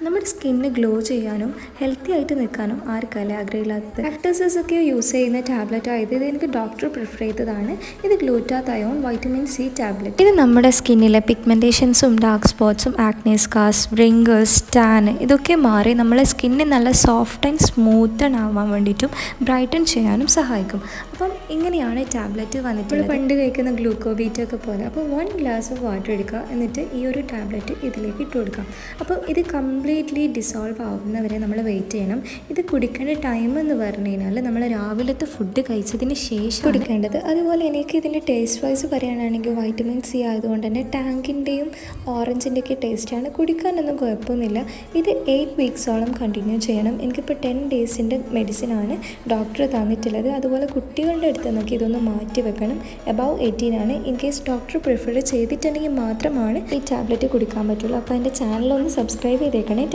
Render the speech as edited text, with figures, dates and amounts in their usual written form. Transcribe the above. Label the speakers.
Speaker 1: നമ്മുടെ skin glow ചെയ്യാനും healthy ആയിട്ട് നിൽക്കാനും ആർക്കല്ലേ ആഗ്രഹമില്ലാത്തത്. ആക്ടേഴ്സസ് ഒക്കെ യൂസ് ചെയ്യുന്ന ടാബ്ലറ്റ് ആയത് ഇത് എനിക്ക് ഡോക്ടർ പ്രിഫർ ചെയ്തതാണ്. ഇത് ഗ്ലൂട്ടാതയോൺ വൈറ്റമിൻ സി ടാബ്ലറ്റ്. ഇത് നമ്മുടെ സ്കിന്നിലെ പിഗ്മെൻറ്റേഷൻസും ഡാർക്ക് സ്പോട്ട്സും ആക്നെ സ്കാർസ് റിങ്കിൾസ് ടാൻ ഇതൊക്കെ മാറി നമ്മളെ സ്കിന്ന് നല്ല സോഫ്റ്റ് ആൻഡ് സ്മൂത്തൺ ആവാൻ വേണ്ടിയിട്ടും ബ്രൈറ്റൺ ചെയ്യാനും സഹായിക്കും. അപ്പം ഇങ്ങനെയാണ് ടാബ്ലറ്റ് വന്നിട്ടുള്ളത്. പണ്ട് കഴിക്കുന്ന ഗ്ലൂക്കോവീറ്റ ഒക്കെ പോലെ. അപ്പോൾ 1 ഗ്ലാസ് ഓഫ് വാട്ടർ എടുക്കുക, എന്നിട്ട് ഈ ഒരു ടാബ്ലറ്റ് ഇതിലേക്ക് ഇട്ട് കൊടുക്കാം. അപ്പോൾ ഇത് കംപ്ലീറ്റ്ലി ഡിസോൾവ് ആവുന്നവരെ നമ്മൾ വെയിറ്റ് ചെയ്യണം. ഇത് കുടിക്കേണ്ട ടൈം എന്ന് പറഞ്ഞു കഴിഞ്ഞാൽ നമ്മൾ രാവിലത്തെ ഫുഡ് കഴിച്ചതിന് ശേഷം കുടിക്കേണ്ടത്. അതുപോലെ എനിക്ക് ഇതിൻ്റെ ടേസ്റ്റ് വൈസ് പറയുകയാണെങ്കിൽ വൈറ്റമിൻ സി ആയതുകൊണ്ട് തന്നെ ടാങ്കിൻ്റെയും ഓറഞ്ചിൻ്റെയൊക്കെ ടേസ്റ്റാണ്. കുടിക്കാനൊന്നും കുഴപ്പമൊന്നുമില്ല. ഇത് 8 വീക്സോളം കണ്ടിന്യൂ ചെയ്യണം. എനിക്കിപ്പോൾ 10 ഡേയ്സിൻ്റെ മെഡിസിനാണ് ഡോക്ടർ തന്നിട്ടുള്ളത്. അതുപോലെ കുട്ടികളുടെ അടുത്ത് നിന്നൊക്കെ ഇതൊന്ന് മാറ്റി വെക്കണം. എബവ് 18 ആണ്. ഇൻ കേസ് ഡോക്ടർ പ്രിഫർ ചെയ്തിട്ടുണ്ടെങ്കിൽ മാത്രമാണ് ഈ ടാബ്ലറ്റ് കുടിക്കാൻ പറ്റുള്ളൂ. അപ്പോൾ എൻ്റെ ചാനലൊന്ന് സബ്സ്ക്രൈബ് ചെയ്തേക്കണേ.